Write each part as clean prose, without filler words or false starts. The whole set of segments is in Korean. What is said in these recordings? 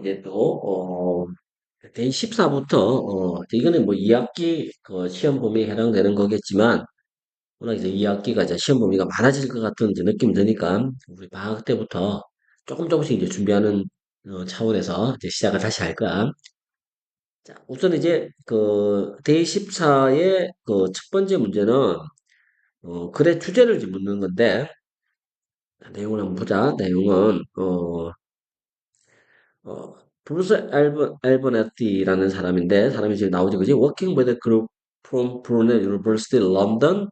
이제 또, 데이 14부터, 이거는 뭐 2학기 그 시험 범위에 해당되는 거겠지만, 워낙 이제 2학기가 이제 시험 범위가 많아질 것 같은 이제 느낌이 드니까, 우리 방학 때부터 조금씩 이제 준비하는 차원에서 이제 시작을 다시 할까. 자, 우선 이제 그 데이 14의 그 첫 번째 문제는, 글의 주제를 이제 묻는 건데, 내용을 한번 보자. 내용은, 브루스 앨버네티라는 사람인데, 사람이 지금 나오지, 그지? Working with a group from Brunel University, London,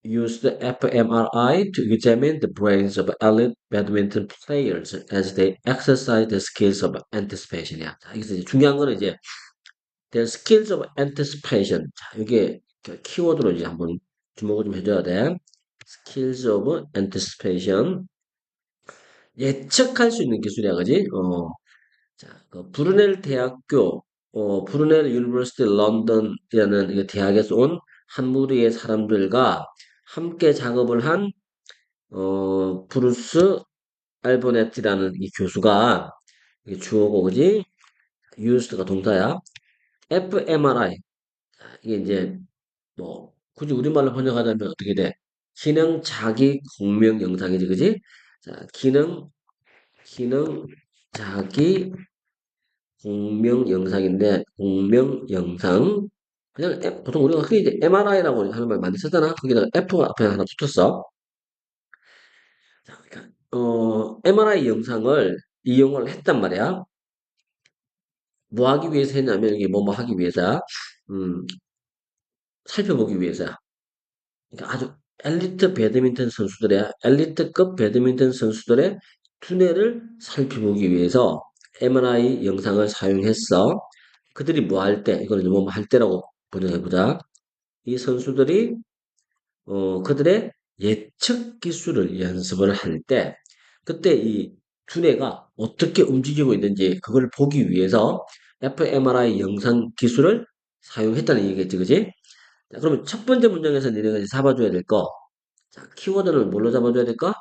used fMRI to examine the brains of elite badminton players as they exercise the skills of anticipation이야. 자, 여기서 이제 중요한 거는 이제 their skills of anticipation. 자, 이게 키워드로 이제 한번 주목을 좀 해줘야 돼. skills of anticipation. 예측할 수 있는 기술이야, 그지? 자, 그 브루넬 대학교, 브루넬 유니버시티 런던이라는 이 대학에서 온 한 무리의 사람들과 함께 작업을 한, 브루스 알버네티라는 이 교수가, 이게 주어고, 그지? used가 동사야. fMRI. 이게 이제, 뭐, 굳이 우리말로 번역하자면 어떻게 돼? 기능 자기 공명 영상이지, 그지? 자, 기능 자기 공명 영상인데 공명 영상 그냥 보통 우리가 흔히 이제 MRI라고 하는 말 많이 쓰잖아. 거기다가 F가 앞에 하나 붙었어. 자, 그러니까 MRI 영상을 이용을 했단 말이야. 뭐 하기 위해서 했냐면 이게 뭐 하기 위해서야. 음, 살펴보기 위해서야. 그러니까 아주 엘리트급 배드민턴 선수들의 두뇌를 살펴보기 위해서 MRI 영상을 사용했어. 그들이 뭐 할 때, 이거는 뭐 할 때라고 번역해보자. 이 선수들이, 그들의 예측 기술을 연습을 할 때, 그때 이 두뇌가 어떻게 움직이고 있는지 그걸 보기 위해서 fMRI 영상 기술을 사용했다는 얘기겠지, 그지? 자, 그러면 첫 번째 문장에서 너네가 이제 잡아줘야 될 거. 자, 키워드는 뭘로 잡아줘야 될까?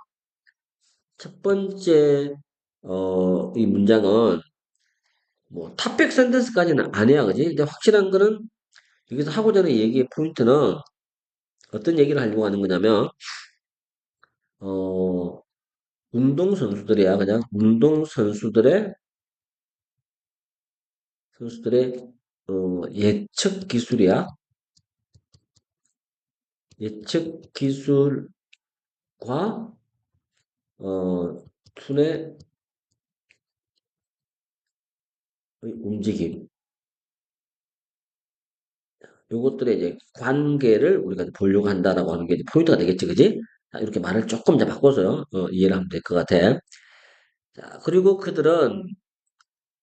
첫 번째, 이 문장은 뭐 탑백 센텐스까지는 아니야, 그지? 근데 확실한 거는 여기서 하고자 하는 얘기의 포인트는 어떤 얘기를 하려고 하는 거냐면, 어, 운동선수들이야, 그냥. 선수들의, 예측 기술이야. 예측 기술과, 투의 움직임. 요것들의 이제 관계를 우리가 보려고 한다라고 하는 게 이제 포인트가 되겠지, 그지? 자, 이렇게 말을 조금 이제 바꿔서요, 이해를 하면 될 것 같아. 자, 그리고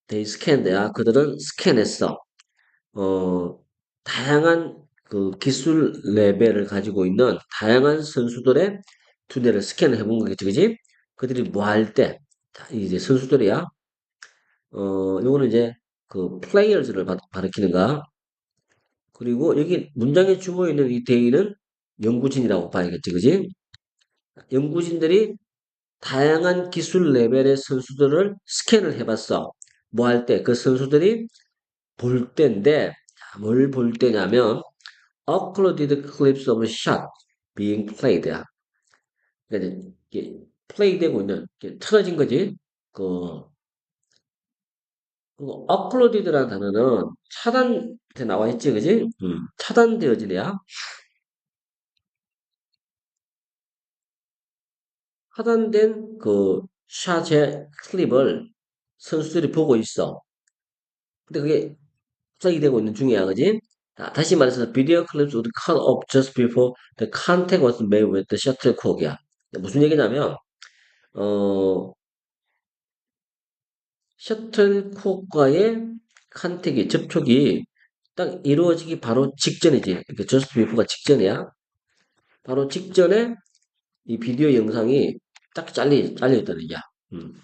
they scanned야. 그들은 스캔했어. 어, 다양한 그 기술 레벨을 가지고 있는 다양한 선수들의 두뇌를 스캔을 해본 거겠지, 그지? 그들이 뭐 할 때, 자, 이제 선수들이야. 요거는 이제 그 플레이어즈를 가리키는가. 그리고 여기 문장에 주어 있는 이 대의는 연구진이라고 봐야겠지, 그지? 연구진들이 다양한 기술 레벨의 선수들을 스캔을 해봤어. 뭐 할 때? 그 선수들이 볼 때인데, 뭘 볼 때냐면, uploaded clips of shot being played. 그러니까 이게 플레이 되고 있는, 이게 틀어진 거지. 그, uploaded라는 단어는 차단, 돼 나와 있지, 그지? 차단되어지네요. 차단된 그 샷의 클립을 선수들이 보고 있어. 근데 그게 플레이 되고 있는 중이야, 그지? 자, 다시 말해서 video clips would cut off just before the contact was made with the shuttlecock이야. 무슨 얘기냐면 어, 셔틀콕과의 컨택이 접촉이 딱 이루어지기 바로 직전이지. 이렇게 just before가 직전이야. 바로 직전에 이 비디오 영상이 딱 잘려 있다는 얘기야. 음.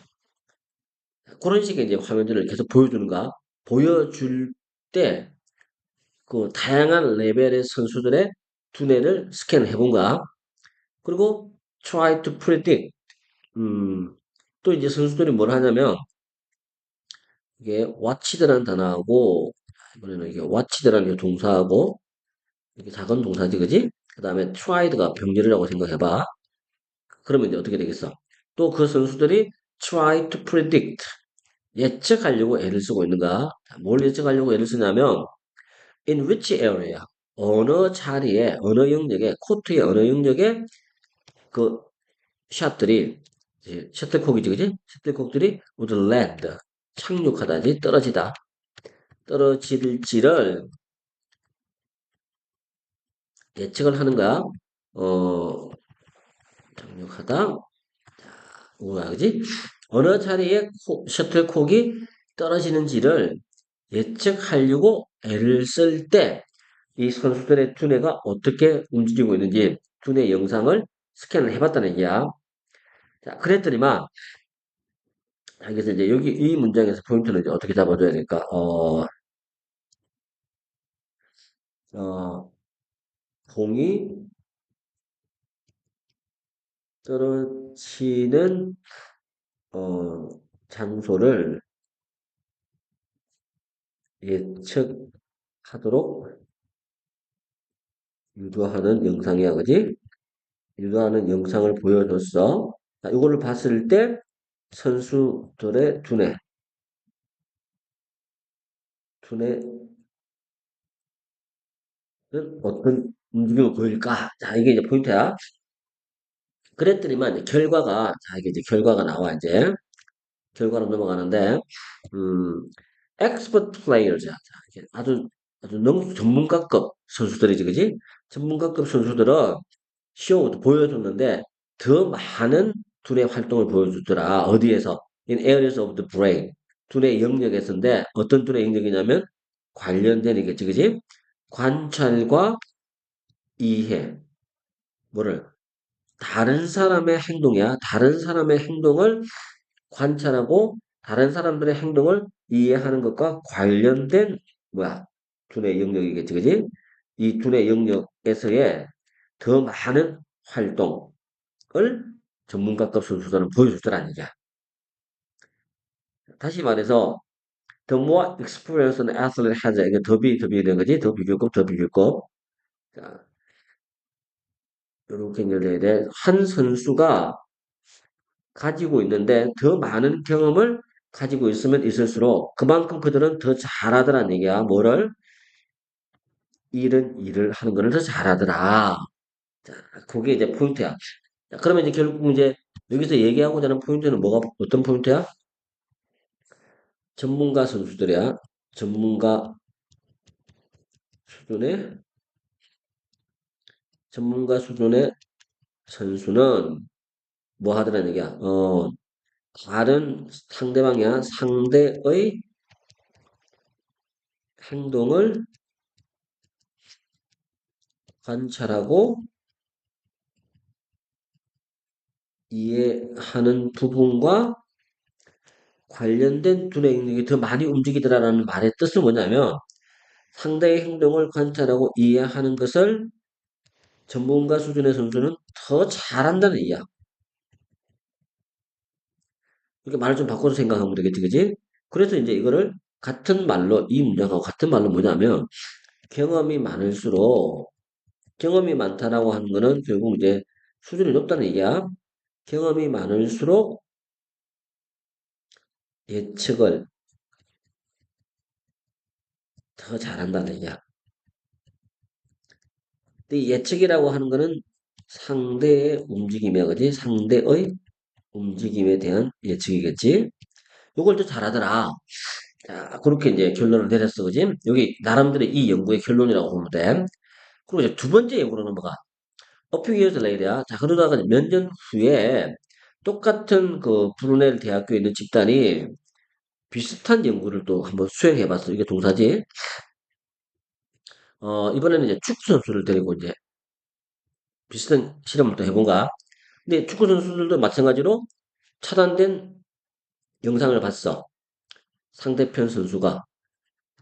그런 식의 이제 화면들을 계속 보여주는가? 보여줄 때 그 다양한 레벨의 선수들의 두뇌를 스캔해 본가? 그리고 try to predict. 또 이제 선수들이 뭘 하냐면 이게 watched라는 단어하고, 이번에는 이게 watched라는 게 동사하고, 이게 작은 동사지, 그지? 그 다음에 tried가 병렬이라고 생각해봐. 그러면 이제 어떻게 되겠어? 또 그 선수들이 try to predict, 예측하려고 애를 쓰고 있는가? 자, 뭘 예측하려고 애를 쓰냐면, in which area, 어느 자리에, 어느 영역에, 코트의 어느 영역에 그 샷들이, 이제 셔틀콕이지, 그지? 셔틀콕들이 would land, 착륙하다지, 떨어지다. 떨어질지를 예측을 하는 거야. 어, 착륙하다. 뭐야, 그지? 어느 자리에 셔틀콕이 떨어지는지를 예측하려고 애를 쓸 때 이 선수들의 두뇌가 어떻게 움직이고 있는지 두뇌 영상을 스캔을 해봤다는 얘기야. 자, 그랬더니만, 그래서 이제 여기 이 문장에서 포인트는 이제 어떻게 잡아줘야 될까? 어, 공이 떨어지는, 어, 장소를 예측하도록 유도하는 영상이야, 그지? 유도하는 영상을 보여줬어. 자, 이거를 봤을 때 선수들의 두뇌는 어떤 움직임을 보일까? 자, 이게 이제 포인트야. 그랬더니만 이제 결과가, 자, 이게 이제 결과가 나와, 이제. 결과로 넘어가는데, 음, expert players. 자, 이게 아주 너무 전문가급 선수들이지, 그지? 전문가급 선수들은 쇼도 보여줬는데, 더 많은 두뇌 활동을 보여주더라. 어디에서? In areas of the brain. 두뇌 영역에서인데, 어떤 두뇌 영역이냐면, 관련된 이겠지, 그지? 관찰과 이해. 뭐를? 다른 사람의 행동이야. 다른 사람의 행동을 관찰하고 다른 사람들의 행동을 이해하는 것과 관련된 뭐야? 두뇌 영역이겠지, 그지? 이 두뇌 영역에서의 더 많은 활동을 전문가급 선수들은 보여주더라는 얘기야. 다시 말해서 the more experience an athlete has, 이게 더비 된 거지? 더 비교급, 더 비교급. 자, 이렇게 연결돼야 돼. 한 선수가 가지고 있는데 더 많은 경험을 가지고 있으면 있을수록 그만큼 그들은 더 잘하더란 얘기야. 뭐를? 일을 하는 거를 더 잘하더라. 자, 그게 이제 포인트야. 자, 그러면 이제 결국 이제 여기서 얘기하고자 하는 포인트는 뭐가, 어떤 포인트야? 전문가 선수들이야. 전문가 수준의, 전문가 수준의 선수는 뭐 하더란 얘기야? 다른 상대방이야. 상대의 행동을 관찰하고 이해하는 부분과 관련된 두뇌 영역이 더 많이 움직이더라라는 말의 뜻은 뭐냐면 상대의 행동을 관찰하고 이해하는 것을 전문가 수준의 선수는 더 잘한다는 얘기야. 이렇게 말을 좀 바꿔서 생각하면 되겠지, 그지? 그래서 이제 이거를 같은 말로, 이 문장하고 같은 말로 뭐냐면 경험이 많을수록 경험이 많다라고 하는 거는 결국 이제 수준이 높다는 얘기야. 경험이 많을수록 예측을 더 잘한다는 얘기야. 근데 이 예측이라고 하는 거는 상대의 움직임이야, 그지? 상대의 움직임에 대한 예측이겠지? 요걸 더 잘하더라. 자, 그렇게 이제 결론을 내렸어, 그지? 여기 나름대로 이 연구의 결론이라고 보면 돼. 그리고 이제 두 번째 연구로 넘어가. A few years later야. 자, 그러다가 몇 년 후에 똑같은 그 브루넬 대학교에 있는 집단이 비슷한 연구를 또 한번 수행해봤어. 이게 동사지. 이번에는 이제 축구 선수를 데리고 이제 비슷한 실험을 또 해본가. 근데 축구 선수들도 마찬가지로 차단된 영상을 봤어. 상대편 선수가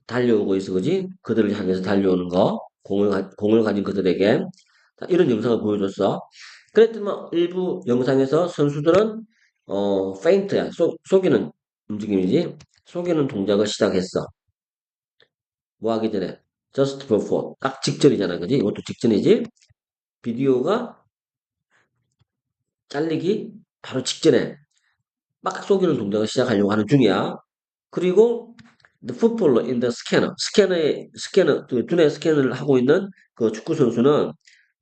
달려오고 있어, 그지? 그들을 향해서 달려오는 거, 공을 가진 그들에게. 자, 이런 영상을 보여줬어. 그랬더니 일부 영상에서 선수들은, 페인트야. 속이는 움직임이지. 속이는 동작을 시작했어. 뭐 하기 전에? just before. 딱 직전이잖아. 그지? 이것도 직전이지? 비디오가 잘리기 바로 직전에 막 속이는 동작을 시작하려고 하는 중이야. 그리고 the footballer in the scanner. 스캐너, 두뇌 스캔을 하고 있는 그 축구 선수는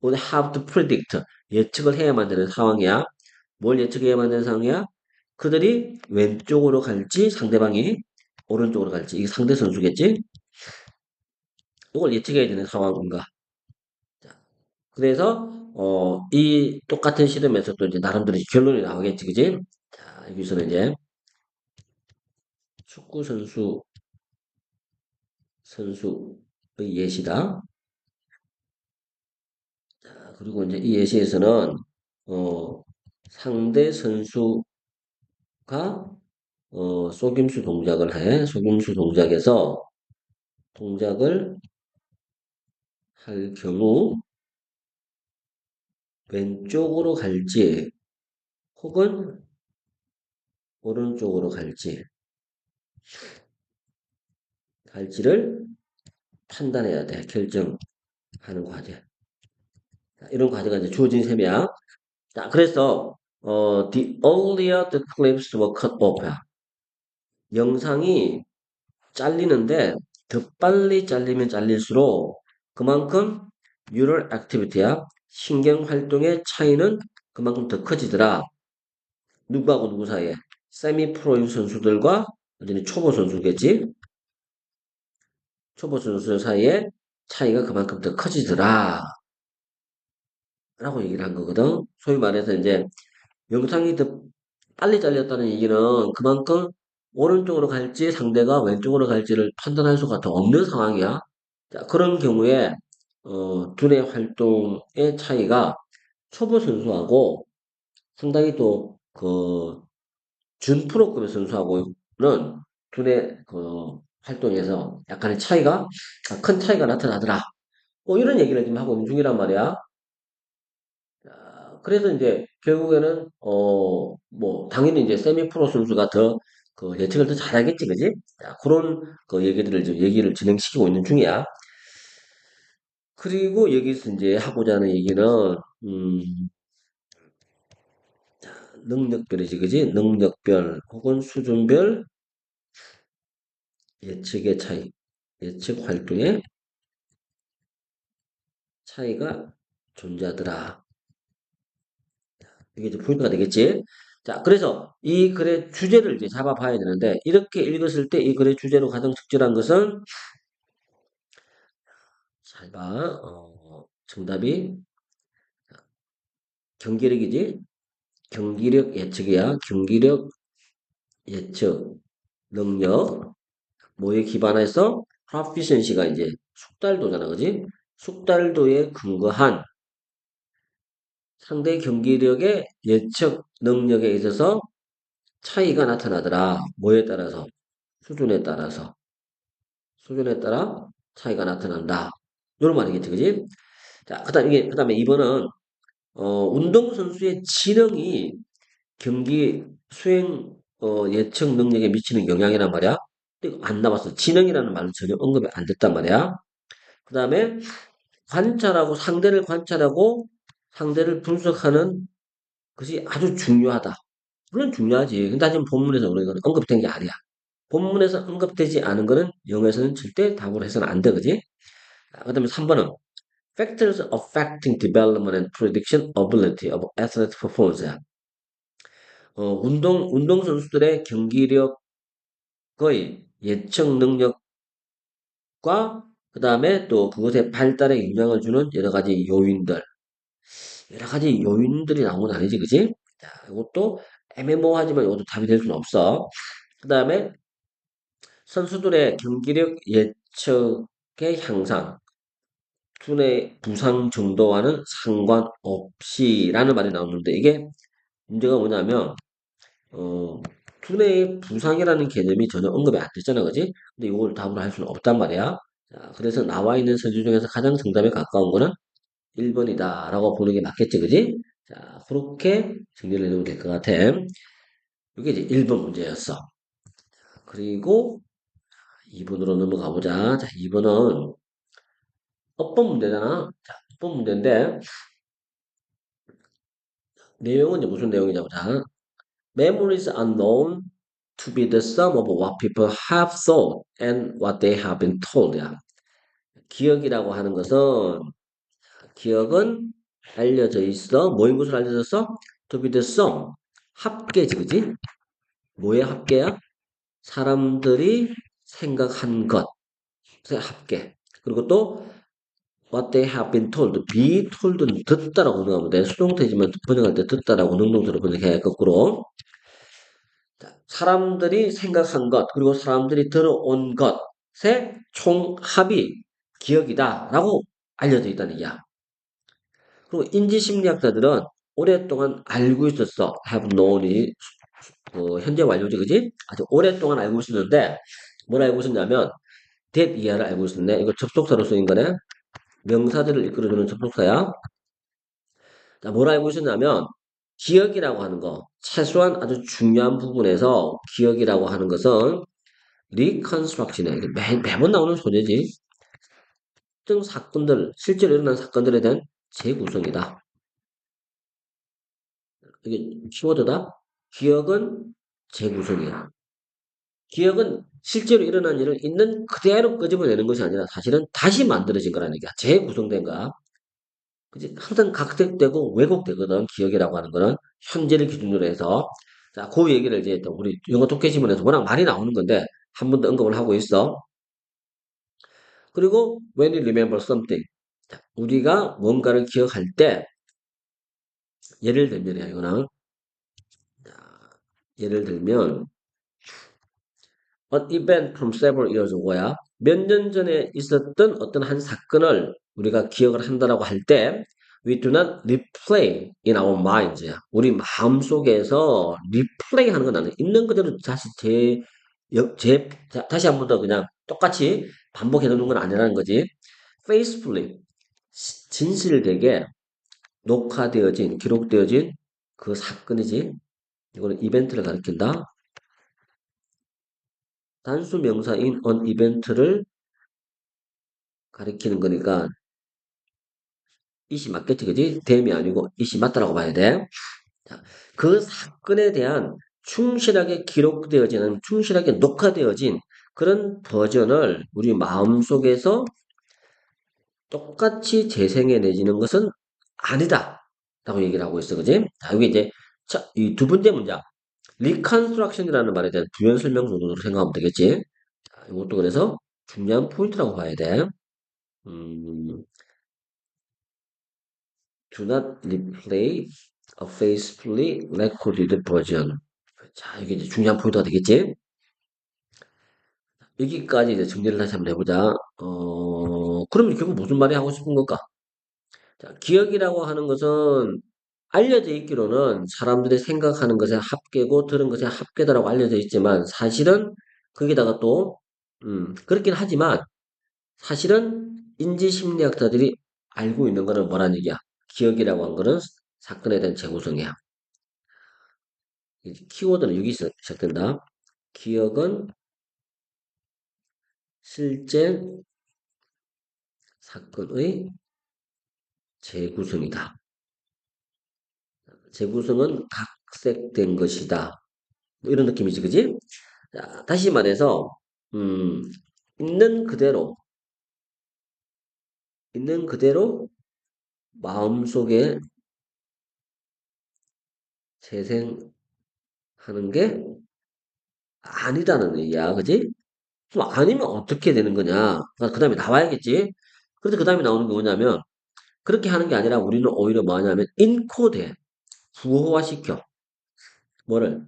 would have to predict. 예측을 해야만 되는 상황이야. 뭘 예측해야만 되는 상황이야? 그들이 왼쪽으로 갈지 상대방이 오른쪽으로 갈지. 이게 상대 선수겠지? 이걸 예측해야 되는 상황인가. 자, 그래서 이 똑같은 실험에서 또 이제 나름대로 결론이 나오겠지, 그지? 자, 여기서는 이제 축구 선수의 예시다. 자, 그리고 이제 이 예시에서는 어, 상대 선수가 속임수 동작을 해. 속임수 동작을 할 경우 왼쪽으로 갈지 혹은 오른쪽으로 갈지를 판단해야 돼. 결정하는 과제. 자, 이런 과제가 이제 주어진 셈이야. 자, 그래서 the earlier the clips were cut off. 영상이 잘리는데 더 빨리 잘리면 잘릴수록 그만큼 neural activity야. 신경 활동의 차이는 그만큼 더 커지더라. 누구하고 누구 사이에? 세미 프로인 선수들과 완전히 초보 선수겠지? 초보 선수들 사이에 차이가 그만큼 더 커지더라. 라고 얘기를 한 거거든. 소위 말해서 이제 영상이 더 빨리 잘렸다는 얘기는 그만큼 오른쪽으로 갈지 상대가 왼쪽으로 갈지를 판단할 수가 더 없는 상황이야. 자, 그런 경우에 두뇌 활동의 차이가 초보 선수하고 상당히 또 그 준프로급의 선수하고는 두뇌 그 활동에서 약간의 차이가 큰 차이가 나타나더라. 뭐 이런 얘기를 지금 하고 있는 중이란 말이야. 그래서 이제 결국에는 뭐 당연히 이제 세미 프로 선수가 더 그 예측을 더 잘하겠지, 그지? 자, 그런 그 얘기들을 지금 얘기를 진행시키고 있는 중이야. 그리고 여기서 이제 하고자 하는 얘기는 음, 능력별이지, 그지? 능력별 혹은 수준별 예측의 차이, 예측 활동의 차이가 존재하더라. 이게 이제 포인트가 되겠지? 자, 그래서 이 글의 주제를 이제 잡아봐야 되는데, 이렇게 읽었을 때 이 글의 주제로 가장 적절한 것은, 잘 봐, 정답이 경기력이지? 경기력 예측이야. 경기력 예측 능력. 뭐에 기반해서? proficiency가 이제 숙달도잖아, 그지? 숙달도에 근거한 상대 경기력의 예측 능력에 있어서 차이가 나타나더라. 뭐에 따라서? 수준에 따라서. 수준에 따라 차이가 나타난다. 이런 말이겠지, 그지? 자, 그 다음에 2번은, 운동선수의 지능이 경기 수행, 예측 능력에 미치는 영향이란 말이야. 근데 이거 안 나왔어. 지능이라는 말은 전혀 언급이 안 됐단 말이야. 그 다음에 상대를 관찰하고 상대를 분석하는 것이 아주 중요하다. 물론 중요하지. 근데 지금 본문에서 우리가 언급된 게 아니야. 본문에서 언급되지 않은 거는 영어에서는 절대 답으로 해서는 안 돼, 그지? 그 다음에 3번은 Factors affecting development and prediction ability of athletic performance. 운동 선수들의 경기력의 예측 능력과 그 다음에 또 그것의 발달에 영향을 주는 여러 가지 요인들이 나온 건 아니지, 그지? 자, 이것도 애매모호하지만 이것도 답이 될 수는 없어. 그 다음에 선수들의 경기력 예측의 향상, 두뇌 부상 정도와는 상관없이라는 말이 나오는데 이게 문제가 뭐냐면 두뇌의 부상이라는 개념이 전혀 언급이 안 됐잖아, 그지? 근데 이걸 답으로 할 수는 없단 말이야. 자, 그래서 나와 있는 선수 중에서 가장 정답에 가까운 거는 1번이다라고 보는 게 맞겠지, 그지? 자, 그렇게 정리를 해두면 될 것 같아. 이게 이제 1번 문제였어. 그리고 2번으로 넘어가 보자. 자, 2번은 어법 문제잖아. 자, 어법 문제인데 내용은 이제 무슨 내용이냐고. 자, memories are known to be the sum of what people have thought and what they have been told. 야. 기억이라고 하는 것은 기억은 알려져 있어. 뭐인 것으로 알려졌어? To be the sum. 합계지, 그지? 뭐의 합계야? 사람들이 생각한 것의 합계. 그리고 또 what they have been told. be told는 듣다라고 번역하면 돼. 수동태지만 번역할 때 듣다라고 능동태로 번역해. 거꾸로. 자, 사람들이 생각한 것, 그리고 사람들이 들어온 것의 총합이 기억이다라고 알려져 있다는 얘기야. 그리고 인지심리학자들은 오랫동안 알고 있었어. have known이 현재 완료지, 그지? 아주 오랫동안 알고 있었는데 뭘 알고 있었냐면 that 이하를 알고 있었네. 이거 접속사로 쓰인 거네. 명사들을 이끌어주는 접속사야. 자, 뭘 알고 있었냐면 기억이라고 하는 거, 최소한 아주 중요한 부분에서 기억이라고 하는 것은 reconstruction이야. 이게 매번 나오는 소재지. 특정 사건들, 실제로 일어난 사건들에 대한 재구성이다. 이게 키워드다. 기억은 재구성이야. 기억은 실제로 일어난 일을 있는 그대로 끄집어내는 것이 아니라 사실은 다시 만들어진 거라는 얘기야. 재구성된 거야. 그지? 항상 각색되고 왜곡되거든. 기억이라고 하는 거는 현재를 기준으로 해서. 자, 그 얘기를 이제 또 우리 영어 독해 지문에서 워낙 많이 나오는 건데 한 번 더 언급을 하고 있어. 그리고 when you remember something. 자, 우리가 뭔가를 기억할 때 예를 들면이야, 이거는. 자, 예를 들면 an event from several years ago야. 몇 년 전에 있었던 어떤 한 사건을 우리가 기억을 한다라고 할 때, we do not replay in our minds야. 우리 마음속에서 replay 하는 건 아니야. 있는 그대로 다시 다시 한 번 더 그냥 똑같이 반복해 놓는 건 아니라는 거지. faithfully, 진실되게 녹화되어진, 기록되어진 그 사건이지. 이거는 이벤트를 가리킨다. 단수 명사인 on 이벤트를 가리키는 거니까 이시 맞겠지, 그지? 댐이 아니고 이시 맞다라고 봐야 돼. 자, 그 사건에 대한 충실하게 기록되어지는, 충실하게 녹화되어진 그런 버전을 우리 마음속에서 똑같이 재생해내지는 것은 아니다. 라고 얘기를 하고 있어, 그지? 자, 여기 이제, 이 두 번째 문장. 리컨스트럭션이라는 말에 대한 부연 설명 정도로 생각하면 되겠지? 자, 이것도 그래서 중요한 포인트라고 봐야 돼. 음, Do not replay a faithfully recorded version. 자, 이게 이제 중요한 포인트가 되겠지? 여기까지 이제 정리를 다시 한번 해보자. 그럼 결국 무슨 말이 하고 싶은 걸까? 자, 기억이라고 하는 것은 알려져 있기로는 사람들이 생각하는 것의 합계고 들은 것의 합계다라고 알려져 있지만 사실은 거기다가 또, 그렇긴 하지만 사실은 인지심리학자들이 알고 있는 거는 뭐란 얘기야? 기억이라고 하는 거는 사건에 대한 재구성이야. 키워드는 여기 시작된다. 기억은 실제 사건의 재구성이다. 재구성은 각색된 것이다. 뭐 이런 느낌이지, 그지? 자, 다시 말해서, 음, 있는 그대로, 있는 그대로 마음속에 재생하는 게 아니다는 얘기야, 그지? 그럼 아니면 어떻게 되는 거냐? 그 다음에 나와야겠지? 그런데 그 다음에 나오는 게 뭐냐면, 그렇게 하는 게 아니라 우리는 오히려 뭐 하냐면, 인코드해. 부호화시켜. 뭐를?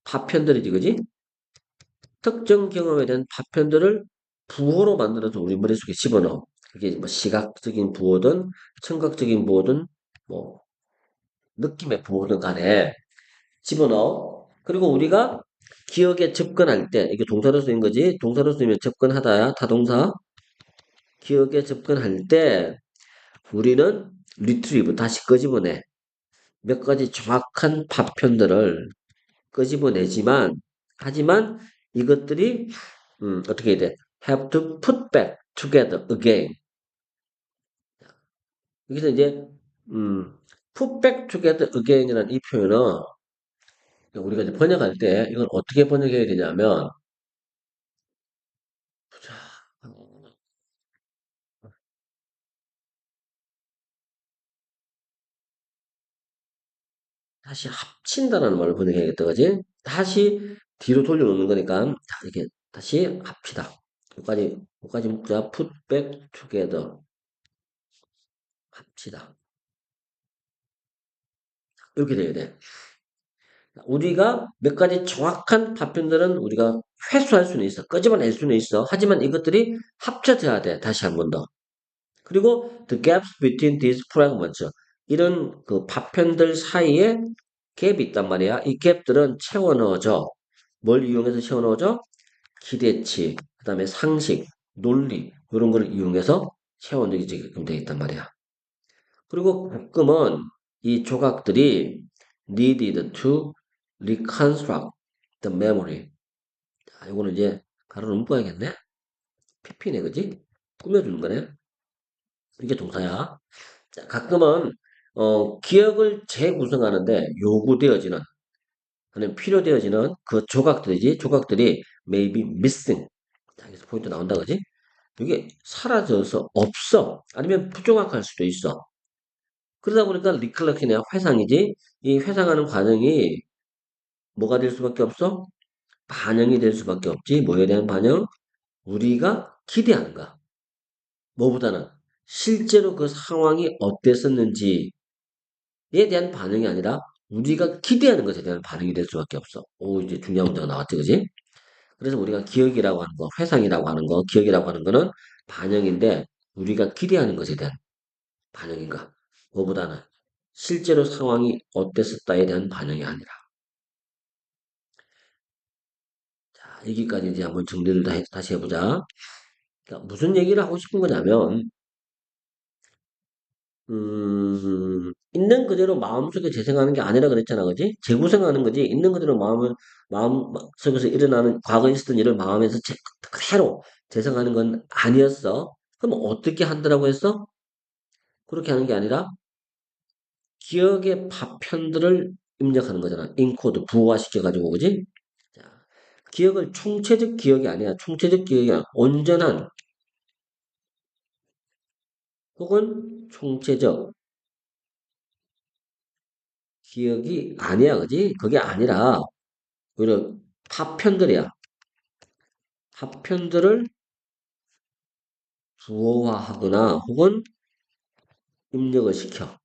파편들이지, 그지? 특정 경험에 대한 파편들을 부호로 만들어서 우리 머릿속에 집어넣어. 그게 뭐 시각적인 부호든, 청각적인 부호든, 뭐, 느낌의 부호든 간에 집어넣어. 그리고 우리가 기억에 접근할 때, 이게 동사로 쓰인 거지? 동사로 쓰이면 접근하다야, 타동사. 기억에 접근할 때, 우리는 리트리브, 다시 끄집어내. 몇 가지 정확한 파편들을 끄집어내지만, 하지만 이것들이 어떻게 해야 돼? have to put back together again. 여기서 이제 put back together again이라는 이 표현은 우리가 이제 번역할 때 이걸 어떻게 번역해야 되냐면 자, 다시 합친다라는 말을 번역해야겠다, 그지? 다시 뒤로 돌려놓는 거니까 자, 이렇게 다시 합치다. 여기까지 묶자. put back together. 합치다. 이렇게 돼야 돼. 우리가 몇 가지 정확한 파편들은 우리가 회수할 수는 있어. 끄집어낼 수는 있어. 하지만 이것들이 합쳐져야 돼. 다시 한 번 더. 그리고 the gaps between these fragments. 이런 그 파편들 사이에 갭이 있단 말이야. 이 갭들은 채워 넣어져. 뭘 이용해서 채워 넣어져? 기대치, 그 다음에 상식, 논리, 이런 걸 이용해서 채워 넣어지게끔 되어 있단 말이야. 그리고 가끔은 이 조각들이 needed to reconstruct the memory. 자, 이거는 이제 가로로 묶어야겠네. PP네, 그지? 꾸며주는 거네. 이게 동사야. 자, 가끔은 기억을 재구성하는데 요구되어지는 아니면 필요되어지는 그 조각들이 maybe missing. 자, 여기서 포인트 나온다, 그지? 이게 사라져서 없어. 아니면 부정확할 수도 있어. 그러다 보니까 리클러킨의 회상이지. 이 회상하는 과정이 뭐가 될 수밖에 없어? 반영이 될 수밖에 없지. 뭐에 대한 반영? 우리가 기대하는 거. 뭐보다는 실제로 그 상황이 어땠었는지에 대한 반응이 아니라 우리가 기대하는 것에 대한 반응이 될 수밖에 없어. 오, 이제 중요한 문제가 나왔지, 그지? 그래서 우리가 기억이라고 하는 거, 회상이라고 하는 거, 기억이라고 하는 거는 반영인데 우리가 기대하는 것에 대한 반영인가? 뭐보다는 실제로 상황이 어땠었다에 대한 반영이 아니라. 자, 여기까지 이제 한번 정리를 다시 해보자. 그러니까 무슨 얘기를 하고 싶은 거냐면, 있는 그대로 마음속에 재생하는 게 아니라 그랬잖아, 그지? 재구성하는 거지. 있는 그대로 마음 속에서 일어나는, 과거에 있었던 일을 마음에서 그대로 재생하는 건 아니었어. 그럼 어떻게 한다라고 했어? 그렇게 하는 게 아니라, 기억의 파편들을 입력하는 거잖아. 인코드 부호화시켜가지고, 그지? 자, 기억을 총체적 기억이 아니야. 총체적 기억이 아니라 온전한 혹은 총체적 기억이 아니야. 그지? 그게 아니라 오히려 파편들이야. 파편들을 부호화하거나 혹은 입력을 시켜.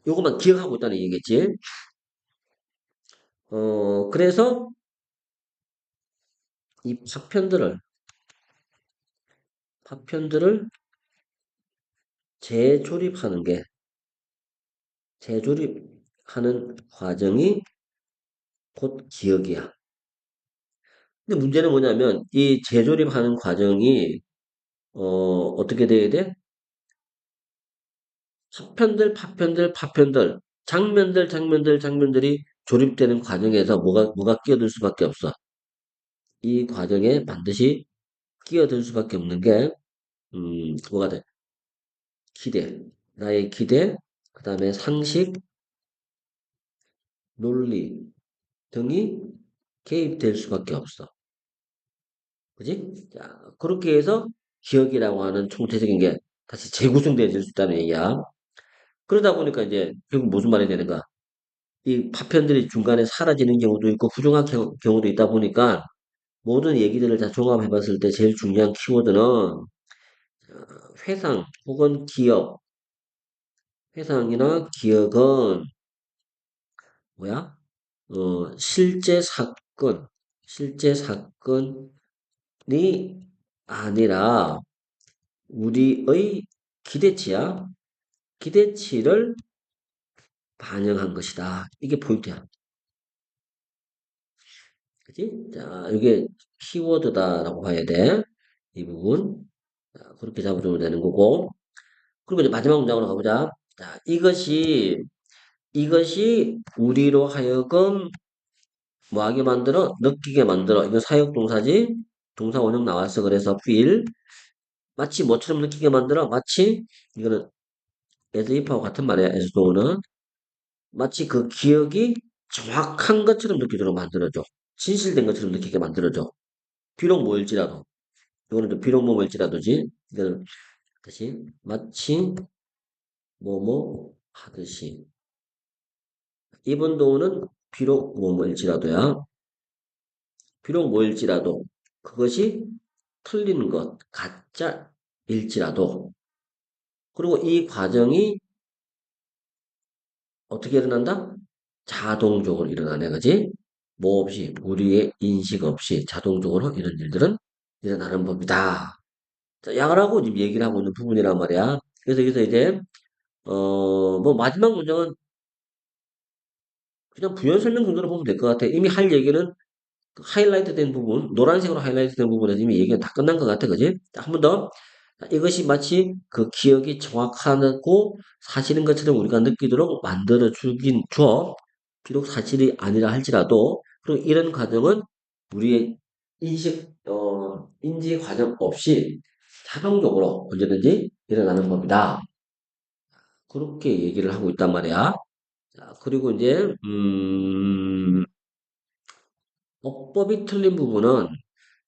요것만 기억하고 있다는 얘기겠지? 그래서 이 파편들을 재조립하는 게, 재조립하는 과정이 곧 기억이야. 근데 문제는 뭐냐면 이 재조립하는 과정이 어떻게 돼야 돼? 파편들, 장면들이 조립되는 과정에서 뭐가 끼어들 수밖에 없어. 이 과정에 반드시 끼어들 수밖에 없는 게 뭐가 돼? 기대, 나의 기대, 그 다음에 상식, 논리 등이 개입될 수밖에 없어. 그지? 자, 그렇게 해서 기억이라고 하는 총체적인 게 다시 재구성되어질 수 있다는 얘기야. 그러다 보니까 이제 결국 무슨 말이 되는가? 이 파편들이 중간에 사라지는 경우도 있고 부정한 경우도 있다 보니까 모든 얘기들을 다 종합해 봤을 때 제일 중요한 키워드는 회상 혹은 기억. 회상이나 기억은 뭐야? 실제 사건이 아니라 우리의 기대치야. 기대치를 반영한 것이다. 이게 포인트야. 그지? 자, 이게 키워드다라고 봐야 돼. 이 부분. 자, 그렇게 잡아주면 되는 거고. 그리고 이제 마지막 문장으로 가보자. 자, 이것이 우리로 하여금 뭐하게 만들어? 느끼게 만들어. 이건 사역동사지? 동사 원형 나왔어. 그래서 feel. 마치 뭐처럼 느끼게 만들어? 마치, 이거는 as if하고 같은 말이야. as though는. 마치 그 기억이 정확한 것처럼 느끼도록 만들어줘. 진실된 것처럼 느끼게 만들어줘. 비록 뭐일지라도. 이거는 좀 비록 뭐일지라도지. 이거는 다시 마치 뭐뭐 하듯이. even thogh는 비록 뭐뭐일지라도야. 비록 뭐일지라도 그것이 틀리는 것, 가짜일지라도. 그리고 이 과정이 어떻게 일어난다? 자동적으로 일어나네, 그지? 뭐 없이, 우리의 인식 없이 자동적으로 이런 일들은 일어나는 법이다. 자, 야라고 지금 얘기를 하고 있는 부분이란 말이야. 그래서 여기서 이제, 뭐 마지막 문장은 그냥 부연 설명 정도로 보면 될 것 같아. 이미 할 얘기는 그 하이라이트 된 부분, 노란색으로 하이라이트 된 부분에서 이미 얘기가 다 끝난 것 같아, 그지? 한 번 더. 이것이 마치 그 기억이 정확하고 사실인 것처럼 우리가 느끼도록 만들어 주긴 줘. 비록 사실이 아니라 할지라도. 그리고 이런 과정은 우리의 인지 과정 없이 자동적으로 언제든지 일어나는 겁니다. 그렇게 얘기를 하고 있단 말이야. 자, 그리고 이제, 어법이 틀린 부분은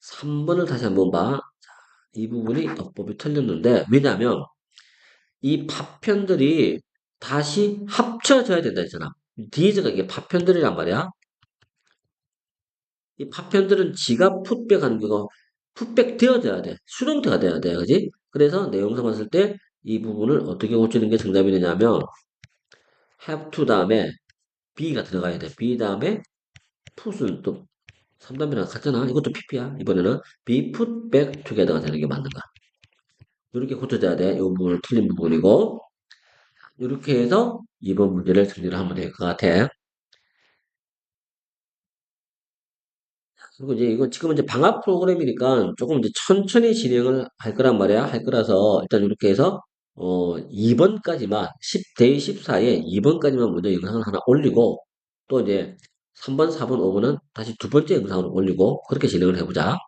3번을 다시 한번 봐. 이 부분이 어법이 틀렸는데, 왜냐면, 이 파편들이 다시 합쳐져야 된다 했잖아. 디즈가 이게 파편들이란 말이야. 이 파편들은 지가 풋백하는 거고, 풋백 되어져야 돼. 수동태가 돼야 돼. 그지? 그래서 내용상 봤을 때 이 부분을 어떻게 고치는 게 정답이 되냐면, have to 다음에 be가 들어가야 돼. be 다음에 put은 또 3단계랑 같잖아. 이것도 PP야. 이번에는 be put back together가 되는 게 맞는 거야. 이렇게 고쳐져야 돼. 이 부분은 틀린 부분이고, 이렇게 해서 이번 문제를 정리를 하면 될 것 같아. 그리고 이제 이건 지금은 이제 방학 프로그램이니까 조금 이제 천천히 진행을 할 거란 말이야. 할 거라서 일단 이렇게 해서 2번까지만 10대 14에 2번까지만 먼저 영상을 하나 올리고 또 이제 3번, 4번, 5번은 다시 두 번째 영상을 올리고 그렇게 진행을 해보자.